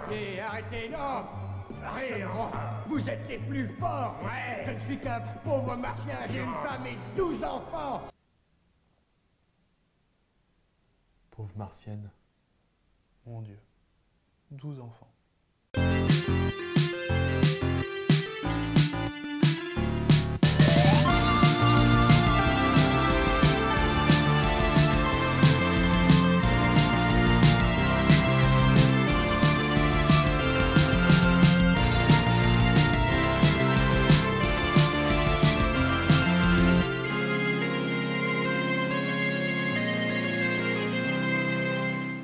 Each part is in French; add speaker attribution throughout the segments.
Speaker 1: Arrêtez, arrêtez, non! Arrêtez, vous êtes les plus forts! Ouais. Je ne suis qu'un pauvre martien, j'ai une femme et 12 enfants!
Speaker 2: Pauvre martienne.
Speaker 3: Mon Dieu. 12 enfants.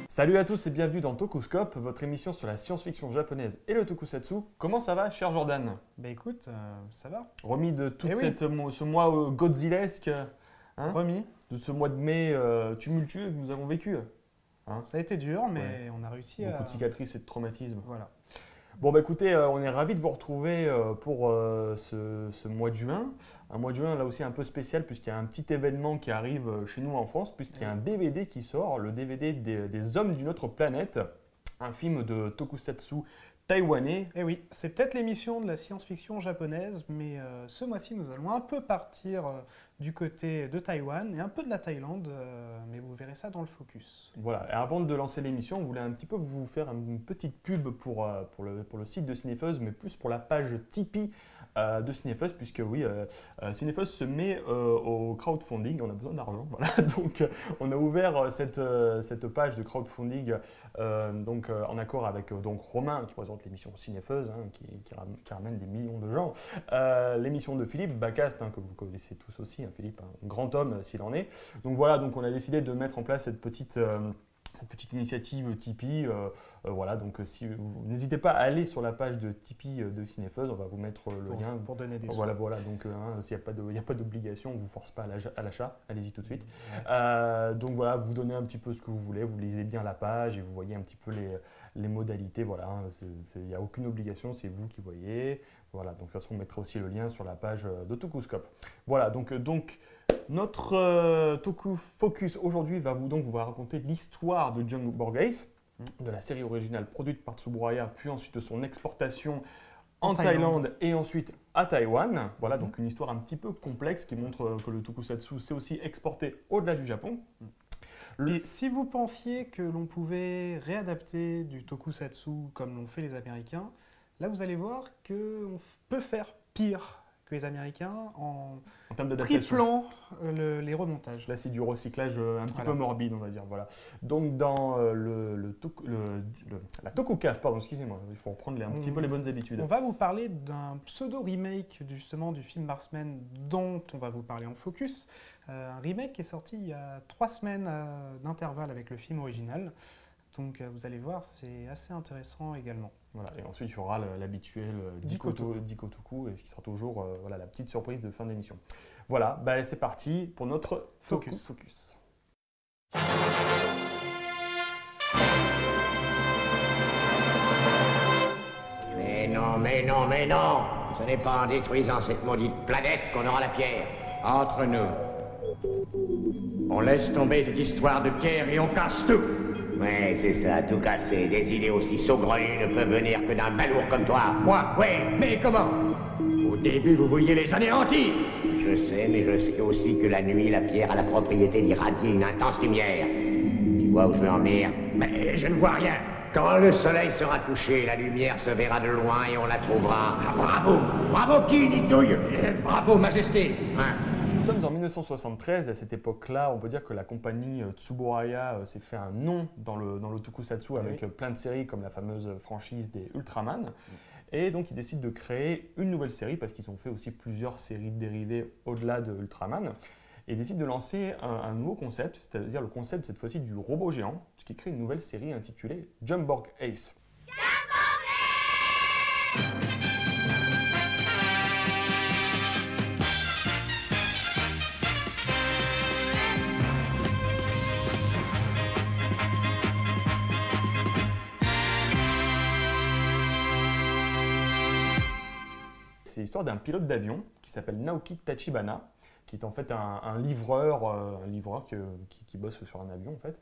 Speaker 2: Salut à tous et bienvenue dans Tokuscope, votre émission sur la science-fiction japonaise et le tokusatsu. Comment ça va, cher Jordan?
Speaker 3: Bah écoute, ça va.
Speaker 2: Remis de tout
Speaker 3: Eh oui.
Speaker 2: ce mois Godzillesque, hein,
Speaker 3: Remis.
Speaker 2: de ce mois de mai tumultueux que nous avons vécu. Hein.
Speaker 3: Ça a été dur, mais
Speaker 2: Ouais.
Speaker 3: on a réussi
Speaker 2: Beaucoup
Speaker 3: à...
Speaker 2: de cicatrices et de traumatismes.
Speaker 3: Voilà.
Speaker 2: Bon bah écoutez, on est ravis de vous retrouver pour ce mois de juin. Un mois de juin là aussi un peu spécial puisqu'il y a un petit événement qui arrive chez nous en France, puisqu'il y a un DVD qui sort, le DVD des Hommes d'une autre planète, un film de tokusatsu taïwanais.
Speaker 3: Et oui, c'est peut-être l'émission de la science-fiction japonaise, mais ce mois-ci, nous allons un peu partir du côté de Taïwan et un peu de la Thaïlande, mais vous verrez ça dans le focus.
Speaker 2: Voilà, et avant de lancer l'émission, on voulait un petit peu vous faire une petite pub pour le site de Cinépheuse, mais plus pour la page Tipeee de Cinépheuse, puisque oui, Cinépheuse se met au crowdfunding, on a besoin d'argent, voilà. Donc on a ouvert cette page de crowdfunding en accord avec donc Romain qui présente l'émission Cinépheuse, hein, qui ramène des millions de gens, l'émission de Philippe Bacast, hein, que vous connaissez tous aussi, hein, Philippe, un grand homme s'il en est. Donc voilà, donc on a décidé de mettre en place cette petite initiative Tipeee. Voilà, donc si vous n'hésitez pas à aller sur la page de Tipeee de Cinépheuse, on va vous mettre le lien.
Speaker 3: Pour donner des sous.
Speaker 2: Voilà, donc s'il n'y a pas d'obligation, on ne vous force pas à l'achat, allez-y tout de suite.
Speaker 3: Ouais.
Speaker 2: Donc voilà, vous donnez un petit peu ce que vous voulez, vous lisez bien la page et vous voyez un petit peu les modalités. Voilà, il n'y a aucune obligation, c'est vous qui voyez. Voilà, donc de toute façon, on mettra aussi le lien sur la page de Tokuscope. Voilà, donc notre Toku Focus aujourd'hui va vous raconter l'histoire de Jumbo Borges, de la série originale produite par Tsuburaya, puis ensuite de son exportation en Thaïlande et ensuite à Taïwan. Voilà, donc une histoire un petit peu complexe qui montre que le tokusatsu s'est aussi exporté au-delà du Japon.
Speaker 3: Et si vous pensiez que l'on pouvait réadapter du tokusatsu comme l'ont fait les Américains, là vous allez voir qu'on peut faire pire que les Américains en
Speaker 2: termes d'adaptation,
Speaker 3: triplant les remontages.
Speaker 2: Là, c'est du recyclage un petit
Speaker 3: Voilà.
Speaker 2: peu morbide, on va dire. Voilà. Donc, dans la Tokukaf, pardon, excusez-moi, il faut reprendre un petit peu les bonnes habitudes.
Speaker 3: On va vous parler d'un pseudo-remake justement du film Marksman dont on va vous parler en focus. Un remake qui est sorti il y a 3 semaines d'intervalle avec le film original. Donc vous allez voir, c'est assez intéressant également.
Speaker 2: Voilà, et ensuite, il y aura l'habituel Dikotoku, et qui sera toujours voilà, la petite surprise de fin d'émission. Voilà, bah, c'est parti pour notre Focus.
Speaker 1: Mais non, mais non, mais non! Ce n'est pas en détruisant cette maudite planète qu'on aura la pierre. Entre nous. On laisse tomber cette histoire de pierre et on casse tout. Ouais, c'est ça, tout casser. Des idées aussi saugrenues ne peuvent venir que d'un balourd comme toi. Moi, ouais, mais comment? Au début, vous vouliez les anéantir. Je sais, mais je sais aussi que la nuit, la pierre a la propriété d'irradier une intense lumière. Tu vois où je veux en venir? Mais je ne vois rien. Quand le soleil sera couché, la lumière se verra de loin et on la trouvera. Ah, bravo! Bravo qui, Nicknouille? Bravo, Majesté! Hein?
Speaker 2: Nous sommes en 1973, et à cette époque-là, on peut dire que la compagnie Tsuburaya s'est fait un nom dans le tokusatsu avec plein de séries comme la fameuse franchise des Ultraman. Et donc, ils décident de créer une nouvelle série parce qu'ils ont fait aussi plusieurs séries dérivées au-delà de Ultraman. Et ils décident de lancer un nouveau concept, c'est-à-dire le concept cette fois-ci du robot géant, puisqu'ils créent une nouvelle série intitulée Jumborg Ace. C'est l'histoire d'un pilote d'avion qui s'appelle Naoki Tachibana, qui est en fait un livreur, qui bosse sur un avion en fait.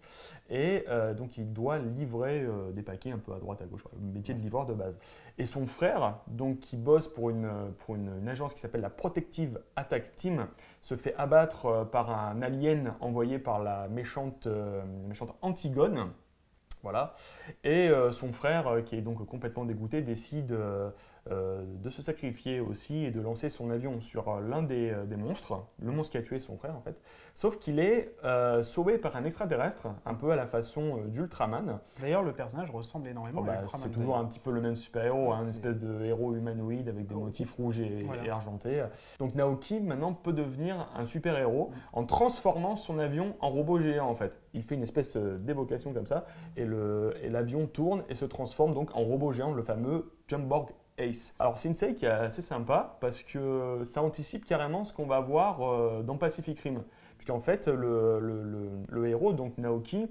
Speaker 2: Et donc il doit livrer des paquets un peu à droite, à gauche, le métier de livreur de base. Et son frère, donc, qui bosse pour une agence qui s'appelle la Protective Attack Team, se fait abattre par un alien envoyé par la méchante Antigone. Voilà. Et son frère, qui est donc complètement dégoûté, décide de se sacrifier aussi et de lancer son avion sur l'un des monstres, le monstre qui a tué son frère en fait. Sauf qu'il est sauvé par un extraterrestre, un peu à la façon d'Ultraman.
Speaker 3: D'ailleurs, le personnage ressemble énormément à Ultraman.
Speaker 2: C'est toujours un petit peu le même super-héros, une
Speaker 3: C'est-
Speaker 2: espèce de héros humanoïde avec des motifs rouges et argentés. Donc Naoki maintenant peut devenir un super-héros en transformant son avion en robot géant en fait. Il fait une espèce d'évocation comme ça et l'avion tourne et se transforme donc en robot géant, le fameux Jumborg Ace. Alors c'est une série qui est assez sympa parce que ça anticipe carrément ce qu'on va voir dans Pacific Rim. Puisqu'en fait le héros, donc Naoki,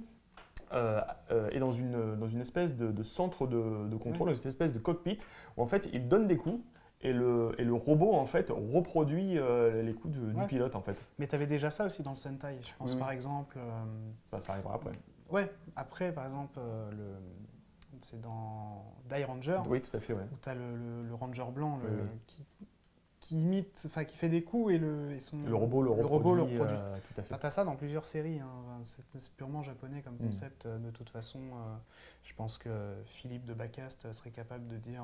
Speaker 2: est dans une espèce de centre de contrôle, dans une espèce de cockpit où en fait il donne des coups et le robot en fait reproduit les coups du pilote en fait.
Speaker 3: Mais tu avais déjà ça aussi dans le Sentai, je pense par exemple.
Speaker 2: Ça arrivera après.
Speaker 3: Ouais, après par exemple, c'est dans Die Ranger.
Speaker 2: Oui, tout à fait. Ouais.
Speaker 3: Où tu as le Ranger blanc qui imite, enfin qui fait des coups et le
Speaker 2: robot le reproduit.
Speaker 3: Tout à fait.
Speaker 2: Enfin,
Speaker 3: tu as ça dans plusieurs séries, hein. C'est purement japonais comme concept. De toute façon, je pense que Philippe de Bacast serait capable de dire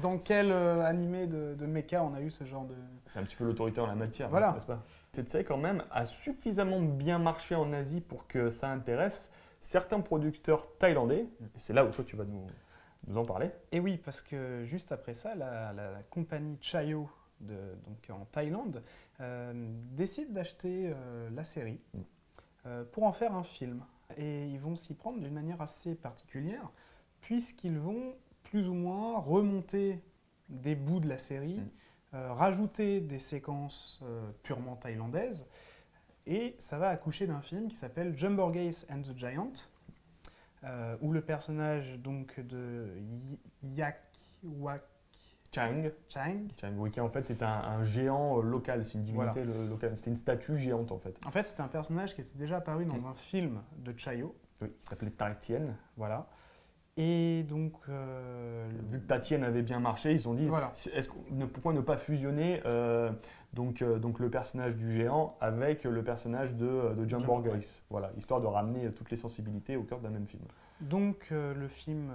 Speaker 3: dans quel animé de mecha on a eu ce genre de...
Speaker 2: C'est un petit peu l'autorité en la matière,
Speaker 3: voilà.
Speaker 2: N'est-ce pas? Cette série quand même a suffisamment bien marché en Asie pour que ça intéresse certains producteurs thaïlandais. Et c'est là où toi tu vas nous en parler.
Speaker 3: Et oui, parce que juste après ça, la compagnie Chayo, donc en Thaïlande, décide d'acheter la série pour en faire un film. Et ils vont s'y prendre d'une manière assez particulière, puisqu'ils vont plus ou moins remonter des bouts de la série, rajouter des séquences purement thaïlandaises, et ça va accoucher d'un film qui s'appelle Jumborgase and the Giant, où le personnage donc de Yakwak
Speaker 2: Chang, oui, qui en fait est un géant local, c'est une divinité locale, c'est une statue géante en fait.
Speaker 3: En fait, c'était un personnage qui était déjà apparu dans un film de Chayo.
Speaker 2: Oui, qui s'appelait Tatien.
Speaker 3: Voilà. Et donc...
Speaker 2: Vu que Tatien avait bien marché, ils ont dit pourquoi ne pas fusionner donc le personnage du géant avec le personnage de Jumborgase, voilà, histoire de ramener toutes les sensibilités au cœur d'un même film.
Speaker 3: Donc le film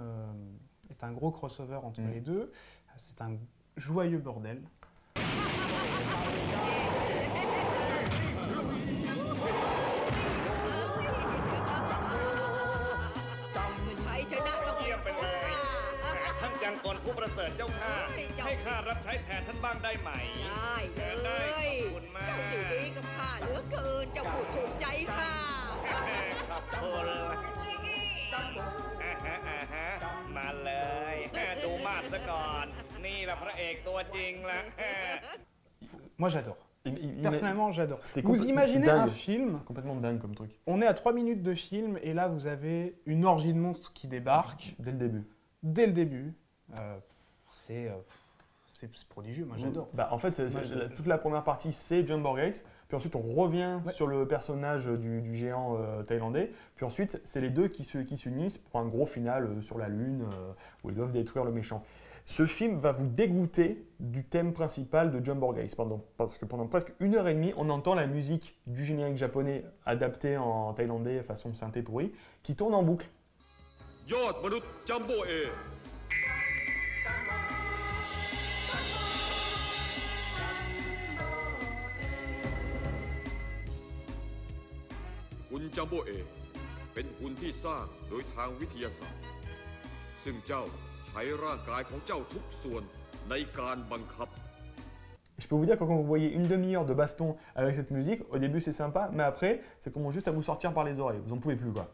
Speaker 3: est un gros crossover entre les deux. C'est un joyeux bordel. Moi j'adore. Personnellement j'adore. Vous imaginez un film,
Speaker 2: c'est complètement dingue comme truc.
Speaker 3: On est à 3 minutes de film et là vous avez une orgie de monstres qui débarque.
Speaker 2: Dès le début.
Speaker 3: Dès le début. C'est prodigieux, moi j'adore.
Speaker 2: En fait, toute la première partie c'est Jumborgase, puis ensuite on revient sur le personnage du géant thaïlandais, puis ensuite c'est les deux qui s'unissent pour un gros final sur la lune où ils doivent détruire le méchant. Ce film va vous dégoûter du thème principal de Jumborgase, parce que pendant presque 1h30, on entend la musique du générique japonais adaptée en thaïlandais façon synthé pourri, qui tourne en boucle. Yod Manut Jumbo E.
Speaker 4: Hun Jumbo E เป็นหุ่นที่สร้างโดยทางวิทยาศาสตร์ซึ่งเจ้าใช้ร่างกายของเจ้าทุกส่วนในการบังคับ
Speaker 2: Je peux vous dire que quand vous voyez une demi-heure de baston avec cette musique, au début c'est sympa, mais après, ça commence juste à vous sortir par les oreilles. Vous n'en pouvez plus quoi.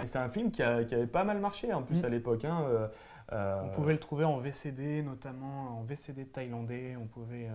Speaker 2: Et c'est un film qui avait pas mal marché en plus à l'époque.
Speaker 3: On pouvait le trouver en VCD, notamment en VCD thaïlandais. On pouvait,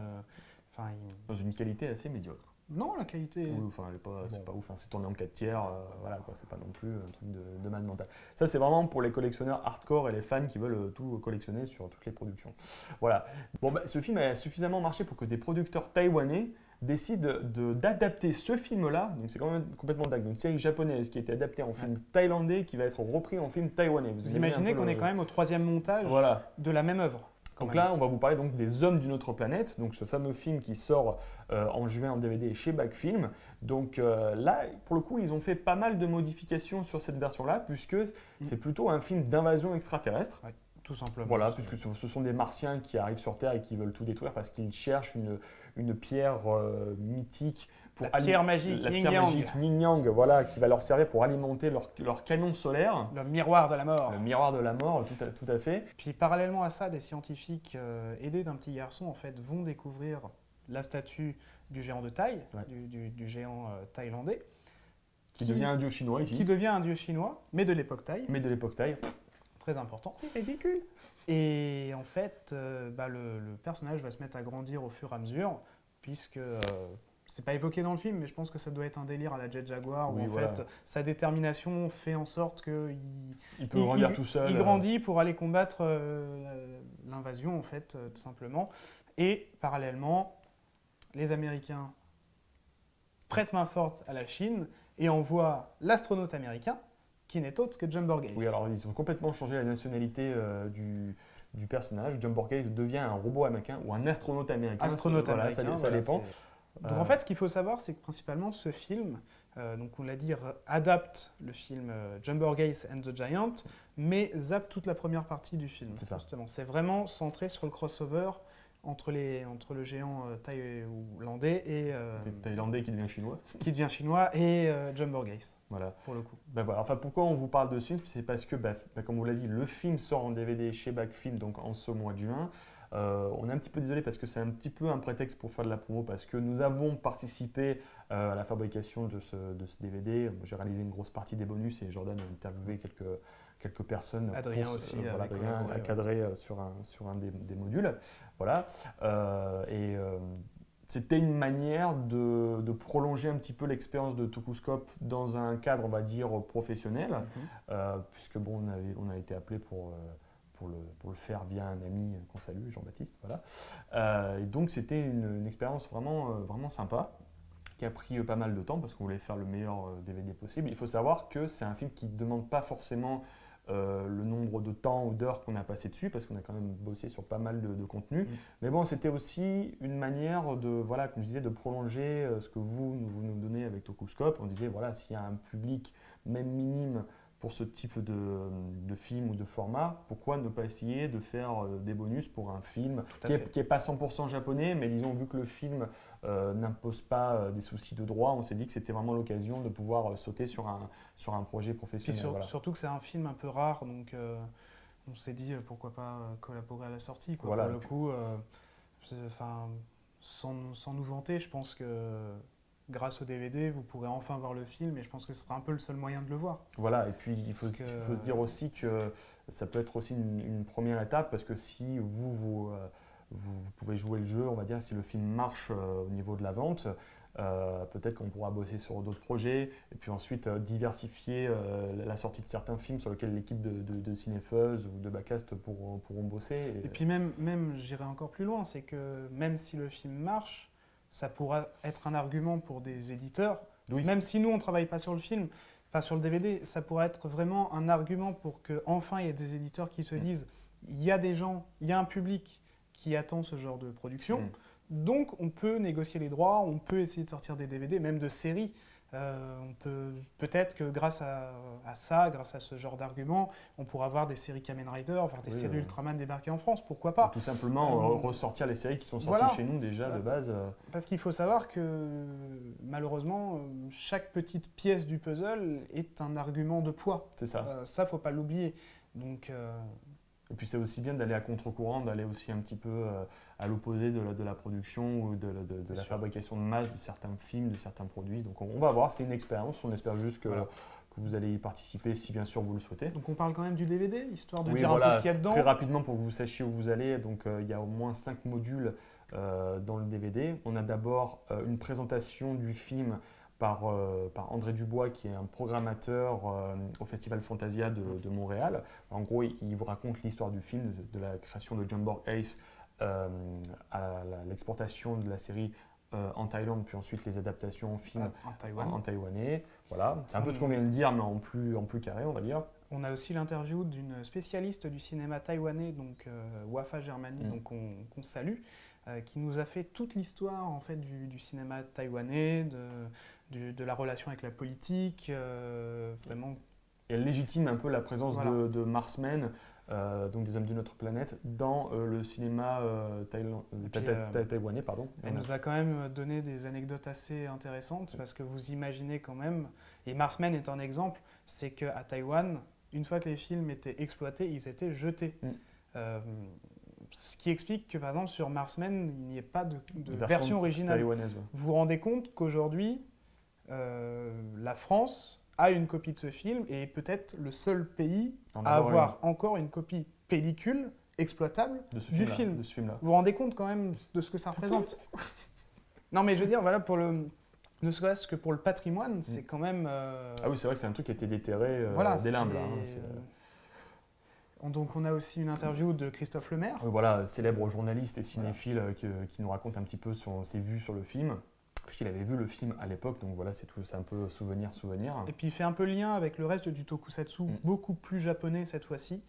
Speaker 3: Enfin,
Speaker 2: Dans une qualité assez médiocre.
Speaker 3: non, la qualité.
Speaker 2: Oui, enfin, c'est
Speaker 3: Bon.
Speaker 2: pas ouf, hein, c'est tourné en 4 tiers, voilà quoi, c'est pas non plus un truc de malade mental. Ça, c'est vraiment pour les collectionneurs hardcore et les fans qui veulent tout collectionner sur toutes les productions. Voilà. Bon, bah, ce film a suffisamment marché pour que des producteurs taïwanais décident d'adapter ce film-là, donc c'est quand même complètement dingue, une série japonaise qui a été adaptée en film thaïlandais qui va être repris en film taïwanais.
Speaker 3: Vous imaginez qu'on est quand même au 3e montage
Speaker 2: Voilà.
Speaker 3: de la même œuvre.
Speaker 2: Donc là, on va vous parler donc des Hommes d'une autre planète, donc ce fameux film qui sort en juin en DVD chez Backfilm. Donc là, pour le coup, ils ont fait pas mal de modifications sur cette version-là, puisque c'est plutôt un film d'invasion extraterrestre.
Speaker 3: Ouais, tout simplement.
Speaker 2: Voilà, puisque ce sont des Martiens qui arrivent sur Terre et qui veulent tout détruire parce qu'ils cherchent une pierre mythique.
Speaker 3: La pierre magique,
Speaker 2: la
Speaker 3: Yin
Speaker 2: pierre
Speaker 3: Yang.
Speaker 2: magique Yin Yang, voilà, qui va leur servir pour alimenter leur canon solaire.
Speaker 3: Le miroir de la mort.
Speaker 2: Le miroir de la mort, tout à fait.
Speaker 3: Puis parallèlement à ça, des scientifiques aidés d'un petit garçon en fait vont découvrir la statue du géant de taille,
Speaker 2: Ouais.
Speaker 3: du géant thaïlandais,
Speaker 2: Qui devient un dieu chinois ici,
Speaker 3: qui devient un dieu chinois, mais de l'époque Thaï,
Speaker 2: mais de l'époque Thaï.
Speaker 3: très important.
Speaker 2: C'est ridicule.
Speaker 3: Et en fait, le personnage va se mettre à grandir au fur et à mesure, puisque c'est pas évoqué dans le film, mais je pense que ça doit être un délire à la Jet Jaguar,
Speaker 2: Oui,
Speaker 3: où en
Speaker 2: voilà.
Speaker 3: fait sa détermination fait en sorte qu'il
Speaker 2: Il peut grandir tout seul.
Speaker 3: Il grandit pour aller combattre l'invasion, en fait, tout simplement. Et parallèlement, les Américains prêtent main forte à la Chine et envoient l'astronaute américain, qui n'est autre que John Borges.
Speaker 2: Oui, alors ils ont complètement changé la nationalité du personnage. John Borges devient un robot américain ou un astronaute américain.
Speaker 3: Astronaute
Speaker 2: Voilà,
Speaker 3: américain.
Speaker 2: ça dépend.
Speaker 3: Donc en fait, ce qu'il faut savoir, c'est que principalement ce film, donc on l'a dit, adapte le film John Borges and the Giant, mais zappe toute la première partie du film.
Speaker 2: C'est ça.
Speaker 3: Justement, c'est vraiment centré sur le crossover entre le géant thaïlandais et
Speaker 2: Thaïlandais qui devient chinois.
Speaker 3: qui devient chinois et John Borges
Speaker 2: Voilà.
Speaker 3: pour le coup.
Speaker 2: Ben voilà. Enfin, pourquoi on vous parle de ce film? C'est parce que, comme on vous l'a dit, le film sort en DVD chez Backfilm donc en ce mois de juin. On est un petit peu désolé parce que c'est un petit peu un prétexte pour faire de la promo parce que nous avons participé à la fabrication de ce DVD. J'ai réalisé une grosse partie des bonus et Jordan a interviewé quelques personnes.
Speaker 3: Adrien
Speaker 2: pour
Speaker 3: aussi
Speaker 2: voilà,
Speaker 3: avait
Speaker 2: Adrien
Speaker 3: collaboré,
Speaker 2: a cadré sur un des modules. Voilà. C'était une manière de prolonger un petit peu l'expérience de Tokuscope dans un cadre, on va dire, professionnel, puisque bon, on a été appelé pour le faire via un ami qu'on salue, Jean-Baptiste. Voilà. Et donc c'était une expérience vraiment sympa qui a pris pas mal de temps parce qu'on voulait faire le meilleur DVD possible. Il faut savoir que c'est un film qui ne demande pas forcément le nombre de temps ou d'heures qu'on a passé dessus parce qu'on a quand même bossé sur pas mal de contenu. Mais bon, c'était aussi une manière de, voilà, comme je disais, de prolonger ce que vous nous donnez avec Tokuscope. On disait, voilà, s'il y a un public, même minime, pour ce type de film ou de format, pourquoi ne pas essayer de faire des bonus pour un film qui est pas 100% japonais, mais disons, vu que le film n'impose pas des soucis de droit, on s'est dit que c'était vraiment l'occasion de pouvoir sauter sur un projet professionnel. Voilà.
Speaker 3: Surtout que c'est un film un peu rare, donc on s'est dit pourquoi pas collaborer à la sortie. Quoi.
Speaker 2: Voilà.
Speaker 3: Pour le coup, sans nous vanter, je pense que grâce au DVD, vous pourrez enfin voir le film et je pense que ce sera un peu le seul moyen de le voir.
Speaker 2: Voilà, et puis il faut se dire aussi que ça peut être aussi une première étape parce que si vous pouvez jouer le jeu, on va dire, si le film marche au niveau de la vente, peut-être qu'on pourra bosser sur d'autres projets et puis ensuite diversifier la sortie de certains films sur lesquels l'équipe de Cinefuzz ou de Backcast pourront bosser.
Speaker 3: Et puis même j'irai encore plus loin, c'est que même si le film marche, ça pourra être un argument pour des éditeurs.
Speaker 2: Oui.
Speaker 3: Même si nous, on ne travaille pas sur le film, enfin sur le DVD, ça pourrait être vraiment un argument pour qu'enfin il y ait des éditeurs qui se disent il y a des gens, il y a un public qui attend ce genre de production. Donc on peut négocier les droits, on peut essayer de sortir des DVD, même de séries. Peut-être que grâce à ça, grâce à ce genre d'argument, on pourra avoir des séries Kamen Rider, voir des séries Ultraman débarquer en France, pourquoi pas.
Speaker 2: Tout simplement ressortir les séries qui sont sorties chez nous déjà de base.
Speaker 3: Parce qu'il faut savoir que malheureusement, chaque petite pièce du puzzle est un argument de poids.
Speaker 2: C'est ça.
Speaker 3: Ça, faut pas l'oublier. Donc,
Speaker 2: Et puis c'est aussi bien d'aller à contre-courant, d'aller aussi un petit peu à l'opposé de la production ou de la fabrication de masse de certains films, de certains produits. Donc on va voir, c'est une expérience, on espère juste que vous allez y participer si bien sûr vous le souhaitez.
Speaker 3: Donc on parle quand même du DVD, histoire de
Speaker 2: Oui,
Speaker 3: dire un peu ce qu'il y a dedans.
Speaker 2: Très rapidement pour que vous sachiez où vous allez, donc il y a au moins 5 modules dans le DVD. On a d'abord une présentation du film par André Dubois, qui est un programmateur au Festival Fantasia de Montréal. En gros, il vous raconte l'histoire du film, de la création de John Borg Ace à l'exportation de la série en Thaïlande, puis ensuite les adaptations en film en taïwanais. Voilà, c'est un peu ce qu'on vient de dire, mais en plus carré, on va dire.
Speaker 3: On a aussi l'interview d'une spécialiste du cinéma taïwanais, donc Wafa Germani, donc qu'on salue, qui nous a fait toute l'histoire en fait du cinéma taïwanais, de la relation avec la politique, vraiment.
Speaker 2: Et elle légitime un peu la présence de Marsmen, donc des hommes de notre planète, dans le cinéma taïwanais.
Speaker 3: Elle nous a quand même donné des anecdotes assez intéressantes, parce que vous imaginez quand même, et Marsmen est un exemple, c'est qu'à Taïwan, une fois que les films étaient exploités, ils étaient jetés. Ce qui explique que, par exemple, sur Marsmen, il n'y ait pas de version originale.
Speaker 2: Taïwanaise, ouais.
Speaker 3: Vous vous rendez compte qu'aujourd'hui, la France a une copie de ce film et est peut-être le seul pays à avoir encore une copie pellicule exploitable du film.
Speaker 2: De ce film-là.
Speaker 3: Vous vous rendez compte quand même de ce que ça représente? Non, mais je veux dire, voilà, ne serait-ce que pour le patrimoine, c'est quand même...
Speaker 2: Ah oui, c'est vrai que c'est un truc qui a été déterré dès limbes.
Speaker 3: Donc on a aussi une interview de Christophe Lemaire.
Speaker 2: Voilà, célèbre journaliste et cinéphile qui nous raconte un petit peu ses vues sur le film, puisqu'il avait vu le film à l'époque, donc voilà, c'est un peu souvenir.
Speaker 3: Et puis il fait un peu le lien avec le reste du tokusatsu, beaucoup plus japonais cette fois-ci.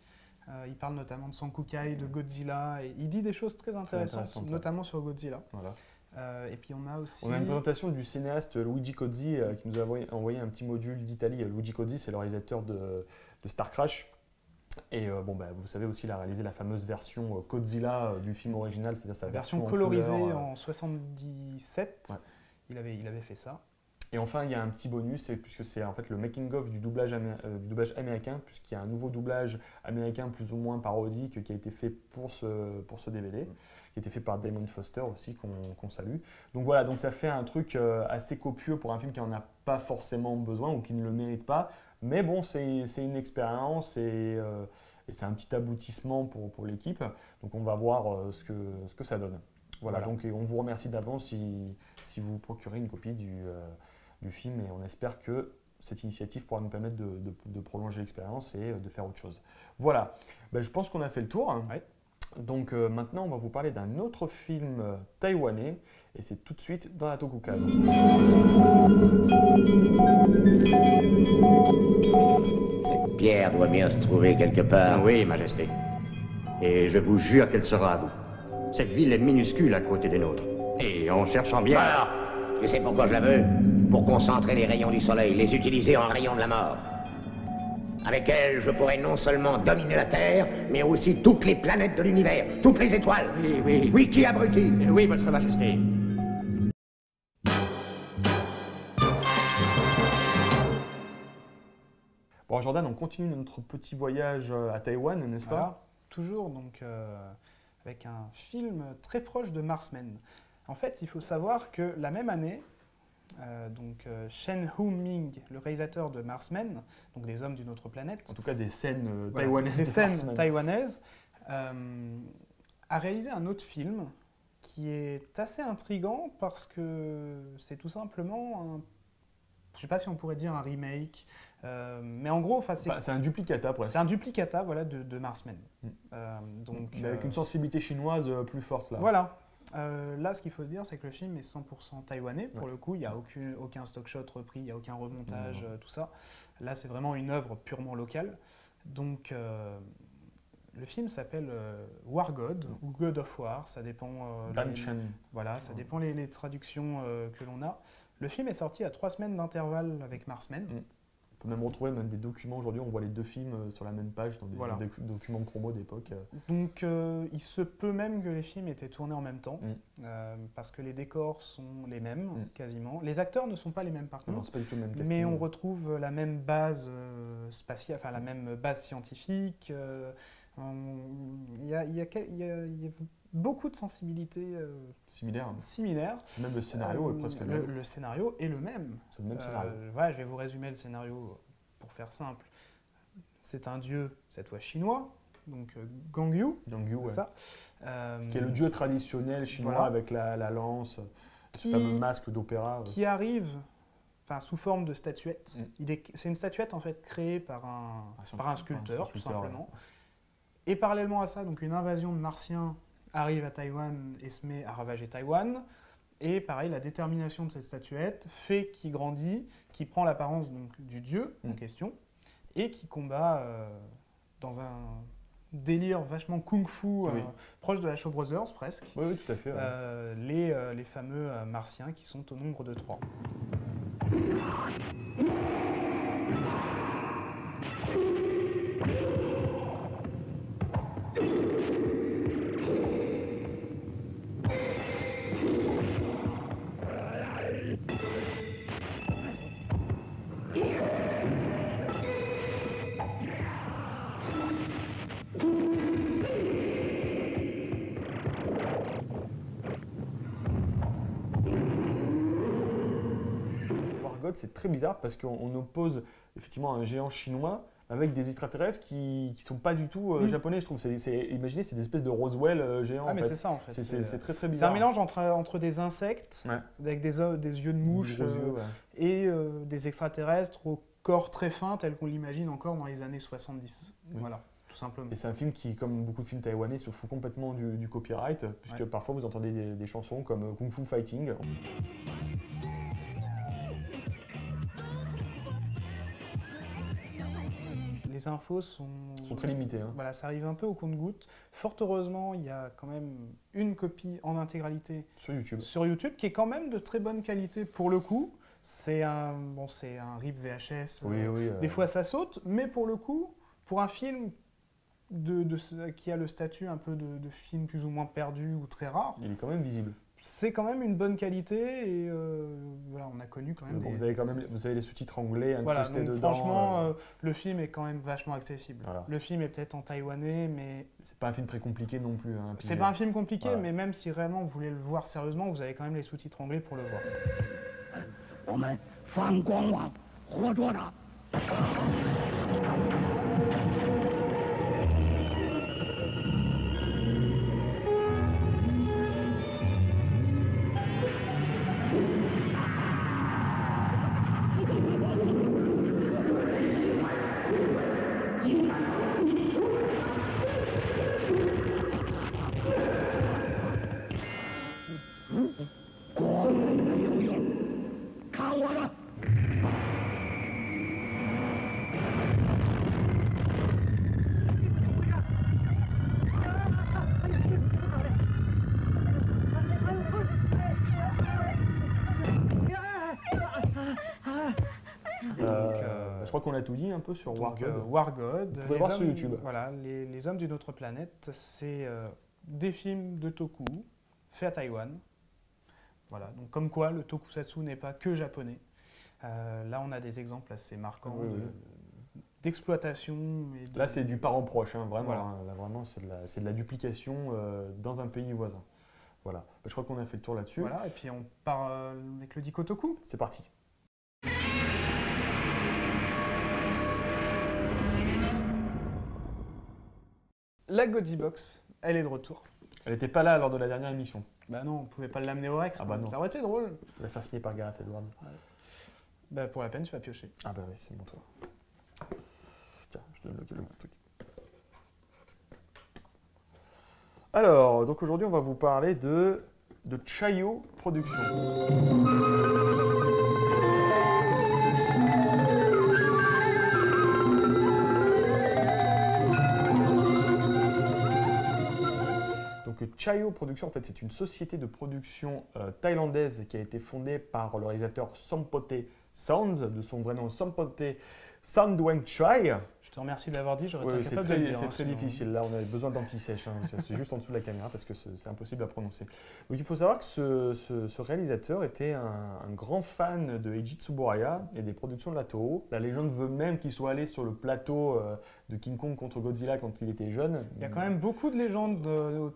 Speaker 3: Il parle notamment de Sankukai, de Godzilla, et il dit des choses très intéressantes, notamment sur Godzilla.
Speaker 2: Voilà.
Speaker 3: Et puis on a aussi...
Speaker 2: On a une présentation du cinéaste Luigi Cozzi qui nous a envoyé un petit module d'Italie. Luigi Cozzi, c'est le réalisateur de Star Crash. Et vous savez aussi, il a réalisé la fameuse version Godzilla du film original, c'est-à-dire sa version
Speaker 3: colorisée
Speaker 2: en
Speaker 3: 77. Ouais. Il avait fait ça.
Speaker 2: Et enfin, il y a un petit bonus, puisque c'est en fait le making-of du doublage américain, puisqu'il y a un nouveau doublage américain plus ou moins parodique qui a été fait pour ce DVD, qui a été fait par Damon Foster aussi, qu'on salue. Donc voilà, donc ça fait un truc assez copieux pour un film qui n'en a pas forcément besoin ou qui ne le mérite pas. Mais bon, c'est une expérience et c'est un petit aboutissement pour l'équipe. Donc on va voir ce que ça donne. Voilà. Donc on vous remercie d'avance si vous procurez une copie du film, et on espère que cette initiative pourra nous permettre de prolonger l'expérience et de faire autre chose. Voilà, je pense qu'on a fait le tour.
Speaker 3: Ouais.
Speaker 2: Donc maintenant, on va vous parler d'un autre film taïwanais, et c'est tout de suite dans la Tokukan.
Speaker 1: Cette pierre doit bien se trouver quelque part. Oui, Majesté. Et je vous jure qu'elle sera à vous. Cette ville est minuscule à côté des nôtres. Et en cherchant bien... Alors, tu sais pourquoi je la veux? Pour concentrer les rayons du soleil, les utiliser en rayons de la mort. Avec elle, je pourrais non seulement dominer la Terre, mais aussi toutes les planètes de l'univers, toutes les étoiles. Oui. Oui, qui abruti? Oui, Votre Majesté.
Speaker 2: Bon, Jordan, on continue notre petit voyage à Taïwan, n'est-ce pas?
Speaker 3: Toujours donc avec un film très proche de Marsmen. En fait, il faut savoir que la même année, Shen Hu-ming, le réalisateur de Marsmen, donc des hommes d'une autre planète,
Speaker 2: en tout cas des scènes taïwanaises,
Speaker 3: a réalisé un autre film qui est assez intriguant parce que c'est tout simplement je ne sais pas si on pourrait dire un remake, mais en gros,
Speaker 2: c'est un duplicata presque.
Speaker 3: C'est un duplicata, voilà, de Marsmen.
Speaker 2: Mais avec une sensibilité chinoise plus forte là.
Speaker 3: Voilà. Là, ce qu'il faut se dire, c'est que le film est 100% taïwanais. Pour le coup, il n'y a aucun stock shot repris, il n'y a aucun remontage, tout ça. Là, c'est vraiment une œuvre purement locale. Donc, le film s'appelle War God ou God of War, ça dépend. Ça dépend les traductions que l'on a. Le film est sorti à 3 semaines d'intervalle avec Marsmen.
Speaker 2: On peut même retrouver des documents aujourd'hui, on voit les deux films sur la même page dans des documents promo d'époque.
Speaker 3: Donc il se peut même que les films aient été tournés en même temps, parce que les décors sont les mêmes quasiment. Les acteurs ne sont pas les mêmes par contre,
Speaker 2: c'est pas du tout le même casting,
Speaker 3: mais on retrouve la même base spatiale, enfin la même base scientifique. Il y a beaucoup de sensibilités similaires.
Speaker 2: Même le scénario est presque le même.
Speaker 3: Le scénario est le même.
Speaker 2: C'est le même scénario.
Speaker 3: Voilà, je vais vous résumer le scénario pour faire simple. C'est un dieu, cette fois chinois, donc Gangyu,
Speaker 2: Gangyu,
Speaker 3: c'est
Speaker 2: ouais.
Speaker 3: ça.
Speaker 2: Qui est le dieu traditionnel chinois
Speaker 3: Voilà.
Speaker 2: avec la lance, ce
Speaker 3: Qui-
Speaker 2: fameux masque d'opéra.
Speaker 3: qui arrive sous forme de statuette.
Speaker 2: Mm.
Speaker 3: C'est une statuette en fait créée par un sculpteur, tout
Speaker 2: sculpteur,
Speaker 3: simplement. Et parallèlement à ça, donc une invasion de Martiens arrive à Taïwan et se met à ravager Taïwan. Et pareil, la détermination de cette statuette fait qu'il grandit, qu'il prend l'apparence donc du dieu en question et qui combat dans un délire vachement kung-fu,
Speaker 2: Oui.
Speaker 3: proche de la Shaw Brothers presque.
Speaker 2: Oui, oui, tout à fait. Ouais.
Speaker 3: Les fameux martiens qui sont au nombre de 3.
Speaker 2: War God, c'est très bizarre parce qu'on oppose effectivement un géant chinois avec des extraterrestres qui sont pas du tout japonais, je trouve. Imaginez, c'est des espèces de Roswell géants.
Speaker 3: Ah,
Speaker 2: en
Speaker 3: mais
Speaker 2: fait.
Speaker 3: c'est ça en fait.
Speaker 2: C'est très très
Speaker 3: C'est
Speaker 2: bizarre.
Speaker 3: un mélange entre des insectes,
Speaker 2: Ouais.
Speaker 3: avec des yeux de mouche,
Speaker 2: Des gros yeux, ouais.
Speaker 3: et des extraterrestres au corps très fin, tel qu'on l'imagine encore dans les années 70.
Speaker 2: Oui.
Speaker 3: Voilà, tout simplement.
Speaker 2: Et c'est un film qui, comme beaucoup de films taïwanais, se fout complètement du copyright, puisque
Speaker 3: Ouais.
Speaker 2: parfois vous entendez des chansons comme Kung Fu Fighting.
Speaker 3: Les infos sont
Speaker 2: Très limitées. Hein.
Speaker 3: Voilà, ça arrive un peu au compte-gouttes. Fort heureusement, il y a quand même une copie en intégralité
Speaker 2: Sur YouTube.
Speaker 3: sur YouTube qui est quand même de très bonne qualité pour le coup. C'est un RIP VHS.
Speaker 2: Oui, oui.
Speaker 3: Des fois ça saute, mais pour le coup, pour un film qui a le statut un peu de film plus ou moins perdu ou très rare,
Speaker 2: Il est quand même visible.
Speaker 3: c'est quand même une bonne qualité et voilà, on a connu quand même
Speaker 2: Mais bon,
Speaker 3: des...
Speaker 2: vous avez les sous-titres anglais
Speaker 3: Voilà,
Speaker 2: incrustés
Speaker 3: donc
Speaker 2: dedans.
Speaker 3: franchement, le film est quand même vachement accessible.
Speaker 2: Voilà.
Speaker 3: Le film est peut-être en taïwanais, mais
Speaker 2: C'est pas un film très compliqué non plus. Hein,
Speaker 3: c'est pas un film compliqué,
Speaker 2: Voilà.
Speaker 3: mais même si vraiment vous voulez le voir sérieusement, vous avez quand même les sous-titres anglais pour le voir.
Speaker 5: 我们反光网活捉他。 光没有用，看我的！
Speaker 2: Je crois qu'on a tout dit un peu sur War
Speaker 3: Donc,
Speaker 2: God.
Speaker 3: War God.
Speaker 2: Vous pouvez voir sur YouTube.
Speaker 3: Voilà, les hommes d'une autre planète, c'est des films de toku faits à Taïwan. Voilà, donc comme quoi le tokusatsu n'est pas que japonais. Là, on a des exemples assez marquants
Speaker 2: Oui, oui.
Speaker 3: d'exploitation. et de-
Speaker 2: Là, c'est du parent proche, hein, vraiment.
Speaker 3: Voilà.
Speaker 2: Hein. Là, vraiment, c'est de la duplication dans un pays voisin. Voilà. Je crois qu'on a fait le tour là-dessus.
Speaker 3: Voilà, et puis on part avec le Dikotoku.
Speaker 2: C'est parti.
Speaker 3: La Godzilla Box, elle est de retour.
Speaker 2: Elle n'était pas là lors de la dernière émission.
Speaker 3: Bah non, on pouvait pas l'amener au Rex.
Speaker 2: Ah
Speaker 3: quand
Speaker 2: bah
Speaker 3: même.
Speaker 2: non.
Speaker 3: Ça aurait été drôle.
Speaker 2: Je vais la faire signer par Gareth Edwards.
Speaker 3: Bah pour la peine, tu vas piocher.
Speaker 2: Ah bah oui, c'est bon toi. Tiens, je te donne le truc. Alors, donc aujourd'hui, on va vous parler de Chayo Productions. Donc Chayo Productions, en fait, c'est une société de production thaïlandaise qui a été fondée par le réalisateur Sompote Sounds, de son vrai nom Sompote Sandweng Chai.
Speaker 3: Je te remercie de l'avoir dit, j'aurais
Speaker 2: Oui,
Speaker 3: été
Speaker 2: c'est
Speaker 3: incapable de le
Speaker 2: très,
Speaker 3: dire.
Speaker 2: c'est
Speaker 3: hein,
Speaker 2: très
Speaker 3: sinon.
Speaker 2: difficile. Là, on a besoin d'anti-sèche. Hein. C'est juste en dessous de la caméra parce que c'est impossible à prononcer. Donc, il faut savoir que ce réalisateur était un grand fan de Eiji Tsuburaya et des productions de la Toho. La légende veut même qu'il soit allé sur le plateau de King Kong contre Godzilla quand il était jeune.
Speaker 3: Il y a quand même beaucoup de légendes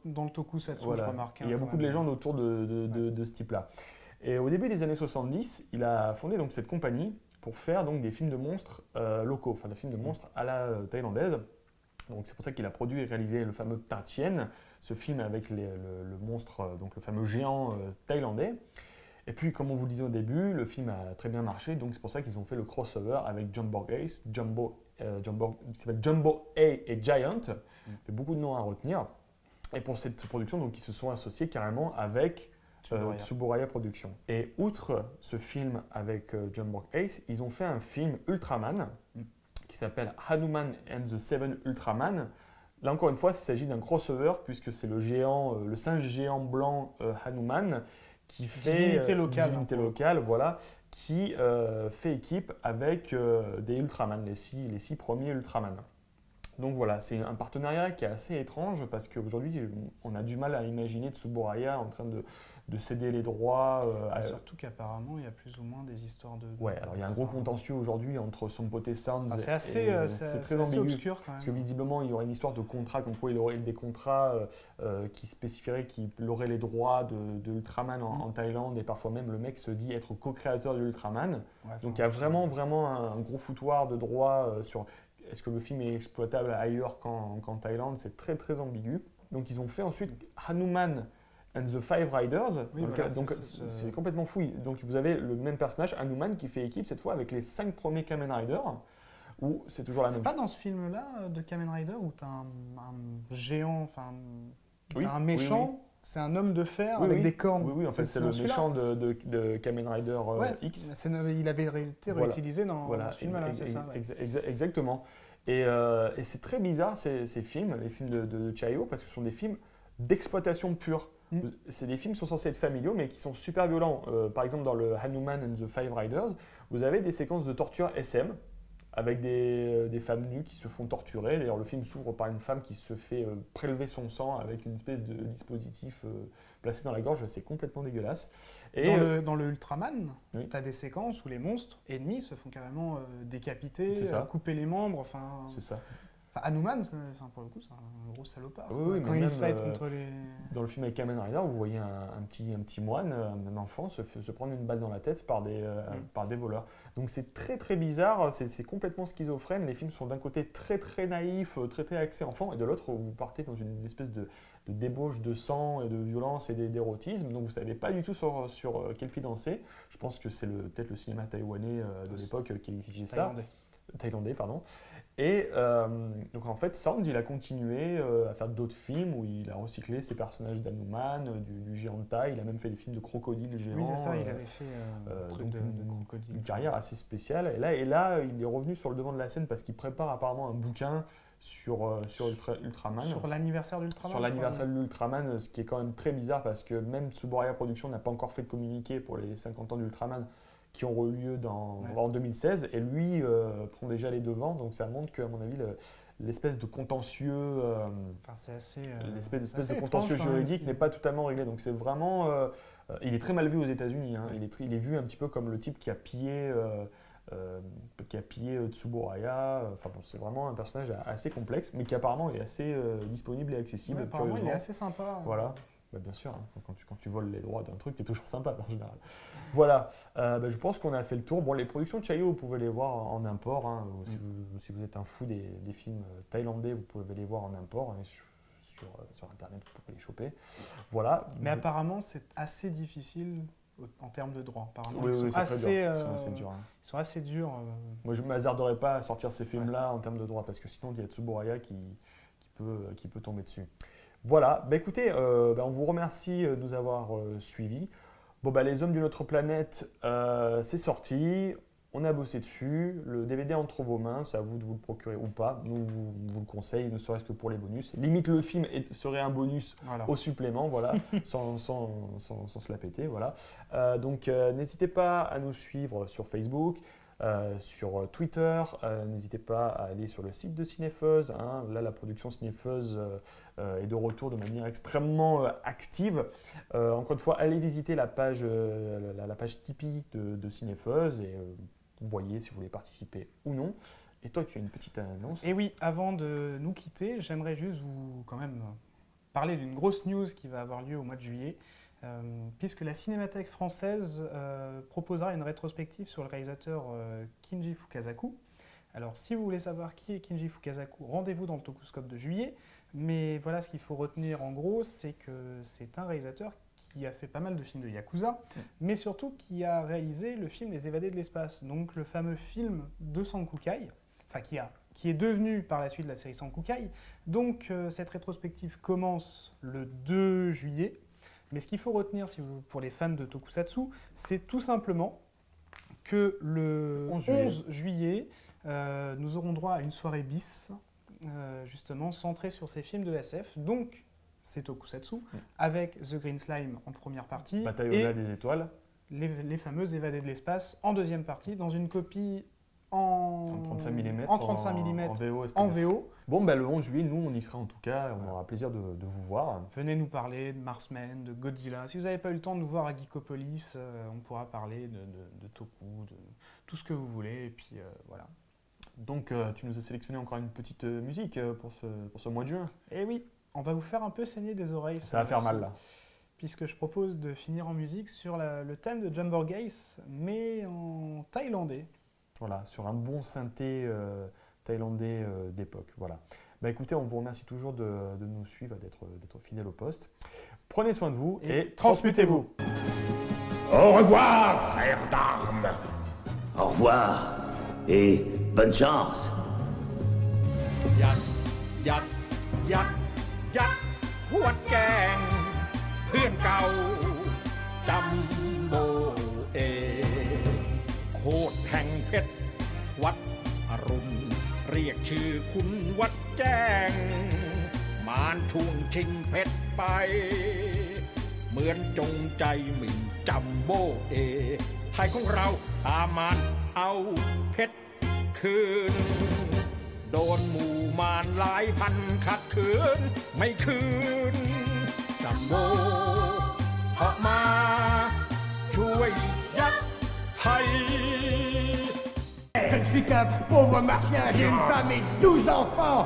Speaker 3: dans le tokusatsu,
Speaker 2: Voilà.
Speaker 3: je remarque. hein,
Speaker 2: Il y a
Speaker 3: quand
Speaker 2: beaucoup de
Speaker 3: même.
Speaker 2: légendes autour de ce type-là. Et au début des années 70, il a fondé donc cette compagnie pour faire donc des films de monstres locaux, enfin des films de monstres à la thaïlandaise. Donc c'est pour ça qu'il a produit et réalisé le fameux Tatien, ce film avec le monstre, donc le fameux géant thaïlandais. Et puis, comme on vous le disait au début, le film a très bien marché, donc c'est pour ça qu'ils ont fait le crossover avec Jumbo Ace, qui s'appelle Jumbo A et Giant. Il y a beaucoup de noms à retenir. Et pour cette production, donc, ils se sont associés carrément avec Tsuburaya Productions. Et outre ce film avec Jumbo Ace, ils ont fait un film Ultraman qui s'appelle Hanuman and the Seven Ultraman. Là encore une fois, il s'agit d'un crossover puisque c'est le singe géant blanc Hanuman qui fait
Speaker 3: divinité locale,
Speaker 2: voilà, qui fait équipe avec des Ultraman, les six premiers Ultraman. Donc voilà, c'est un partenariat qui est assez étrange parce qu'aujourd'hui, on a du mal à imaginer Tsuburaya en train de céder les droits.
Speaker 3: Surtout qu'apparemment, il y a plus ou moins des histoires de...
Speaker 2: Ouais, alors il y a un gros contentieux aujourd'hui entre Sompote Sounds
Speaker 3: c'est très ambigu. Obscur quand même.
Speaker 2: Parce que visiblement, il y aurait une histoire de contrat, comme quoi il aurait des contrats qui spécifieraient qu'il aurait les droits de Ultraman en Thaïlande et parfois même le mec se dit être co-créateur de Ultraman. Ouais, donc il y a vraiment un gros foutoir de droits sur... Est-ce que le film est exploitable ailleurs qu'en Thaïlande? C'est très très ambigu. Donc ils ont fait ensuite Hanuman and the Five Riders.
Speaker 3: Oui,
Speaker 2: donc c'est complètement fou. Donc vous avez le même personnage, Hanuman, qui fait équipe cette fois avec les 5 premiers Kamen Rider. Où c'est toujours la même chose.
Speaker 3: C'est pas dans ce film-là de Kamen Rider où tu as un géant, enfin un méchant. C'est un homme de fer avec des cornes.
Speaker 2: Oui, en fait, c'est le méchant de Kamen Rider X.
Speaker 3: Il avait été réutilisé dans ce film-là, c'est ça.
Speaker 2: Exactement. Et c'est très bizarre, ces films, les films de Chayo, parce que ce sont des films d'exploitation pure. C'est des films qui sont censés être familiaux, mais qui sont super violents. Par exemple, dans le Hanuman and the Five Riders, vous avez des séquences de torture SM, avec des femmes nues qui se font torturer. D'ailleurs, le film s'ouvre par une femme qui se fait prélever son sang avec une espèce de dispositif placé dans la gorge. C'est complètement dégueulasse. Et
Speaker 3: dans le Ultraman, tu as des séquences où les monstres ennemis se font carrément décapiter, couper les membres.
Speaker 2: C'est ça.
Speaker 3: Hanuman, pour le coup, c'est un gros salopard.
Speaker 2: Quand
Speaker 3: il se fight contre les...
Speaker 2: Dans le film avec Kamen Rider, vous voyez un petit moine, un enfant, se prendre une balle dans la tête par des voleurs. Donc c'est très très bizarre, c'est complètement schizophrène. Les films sont d'un côté très très naïfs, très très axés enfants, et de l'autre, vous partez dans une espèce de débauche de sang et de violence et d'érotisme. Donc vous ne savez pas du tout sur quel pied danser. Je pense que c'est peut-être le cinéma taïwanais de l'époque qui exigeait ça. Thaïlandais, pardon. Et donc en fait, Sound, il a continué à faire d'autres films où il a recyclé ses personnages d'Hanuman, du géant de taille. Il a même fait des films de crocodiles géants.
Speaker 3: Oui, c'est ça, il avait fait de crocodile.
Speaker 2: Une carrière assez spéciale. Et là, il est revenu sur le devant de la scène parce qu'il prépare apparemment un bouquin sur Ultraman.
Speaker 3: Sur l'anniversaire d'Ultraman.
Speaker 2: Sur l'anniversaire de l'Ultraman, ce qui est quand même très bizarre parce que même Tsuburaya Productions n'a pas encore fait de communiqué pour les 50 ans d'Ultraman qui ont eu lieu en 2016, et lui prend déjà les devants, donc ça montre qu'à mon avis, l'espèce de contentieux, l'espèce de contentieux juridique n'est pas totalement réglé. Donc c'est vraiment, il est très mal vu aux États-Unis. Hein. Il est vu un petit peu comme le type qui a pillé Tsuburaya. Enfin bon, c'est vraiment un personnage assez complexe, mais qui apparemment est assez disponible et accessible.
Speaker 3: Ouais, apparemment, il est assez sympa.
Speaker 2: Voilà. Bah bien sûr, hein. Quand tu voles les droits d'un truc, t'es toujours sympa en général. Voilà, je pense qu'on a fait le tour. Bon, les productions de Chayo, vous pouvez les voir en import. Hein. Si vous êtes un fou des films thaïlandais, vous pouvez les voir en import. Hein. Sur Internet, vous pouvez les choper. Voilà.
Speaker 3: Mais apparemment, c'est assez difficile en termes de droits. Apparemment,
Speaker 2: ils sont assez durs. Hein.
Speaker 3: Ils sont assez durs.
Speaker 2: Moi, je ne m'hasarderais pas à sortir ces films-là en termes de droits, parce que sinon, il y a Tsuburaya qui peut tomber dessus. Voilà, écoutez, on vous remercie de nous avoir suivis. Bon, Les Hommes d'une autre planète, c'est sorti, on a bossé dessus, le DVD entre vos mains, c'est à vous de vous le procurer ou pas. Nous, vous le conseille, ne serait-ce que pour les bonus. Limite, le film serait un bonus au supplément, voilà, sans se la péter, voilà. Donc, n'hésitez pas à nous suivre sur Facebook, sur Twitter, n'hésitez pas à aller sur le site de Cinefuzz. Hein. Là, la production Cinefuzz est de retour de manière extrêmement active. Encore une fois, allez visiter la page Tipeee de Cinefuzz et vous voyez si vous voulez participer ou non. Et toi, tu as une petite annonce.
Speaker 3: Et oui, avant de nous quitter, j'aimerais juste vous quand même parler d'une grosse news qui va avoir lieu au mois de juillet. Puisque la Cinémathèque française proposera une rétrospective sur le réalisateur Kinji Fukasaku. Alors, si vous voulez savoir qui est Kinji Fukasaku, rendez-vous dans le Tokuscope de juillet. Mais voilà, ce qu'il faut retenir en gros, c'est que c'est un réalisateur qui a fait pas mal de films de Yakuza, mais surtout qui a réalisé le film Les Évadés de l'espace, donc le fameux film de Sankukai, enfin qui est devenu par la suite la série Sankukai. Donc cette rétrospective commence le 2 juillet. Mais ce qu'il faut retenir pour les fans de Tokusatsu, c'est tout simplement que le 11 juillet, nous aurons droit à une soirée bis, justement centrée sur ces films de SF. Donc, c'est Tokusatsu, avec The Green Slime en première partie.
Speaker 2: Bataille au-delà des étoiles.
Speaker 3: Les fameuses Évadés de l'espace en deuxième partie, dans une copie en
Speaker 2: 35 mm,
Speaker 3: en VO.
Speaker 2: Bon, le 11 juillet, nous, on y sera en tout cas. On aura plaisir de vous voir.
Speaker 3: Venez nous parler de Marsman, de Godzilla. Si vous n'avez pas eu le temps de nous voir à Geekopolis, on pourra parler de Toku, de tout ce que vous voulez. Et puis voilà.
Speaker 2: Donc, tu nous as sélectionné encore une petite musique pour ce mois de juin.
Speaker 3: Eh oui, on va vous faire un peu saigner des oreilles.
Speaker 2: Ça va faire mal, là.
Speaker 3: Puisque je propose de finir en musique sur le thème de Jumbo Geis, mais en thaïlandais.
Speaker 2: Voilà, sur un bon synthé thaïlandais d'époque. Voilà. Écoutez, on vous remercie toujours de nous suivre, d'être fidèles au poste. Prenez soin de vous et transmutez-vous.
Speaker 5: Au revoir, frère d'armes.
Speaker 6: Au revoir et bonne chance.
Speaker 7: ยัดขวดแกงเพื่อนเก่าจัมโบเอโคตรแห่งเพชรวัดอรุณเรียกชื่อคุณวัดแจ้งมารทุ่งชิงเพชรไปเหมือนจงใจหมิ่นจัมโบเอไทยของเราตามมารเอาเพชรคืนโดนหมู่มารหลายพันขัดขืนไม่คืนจัมโบออกมาช่วยยัดไทย
Speaker 5: Je ne suis qu'un pauvre martien, j'ai une femme et 12 enfants.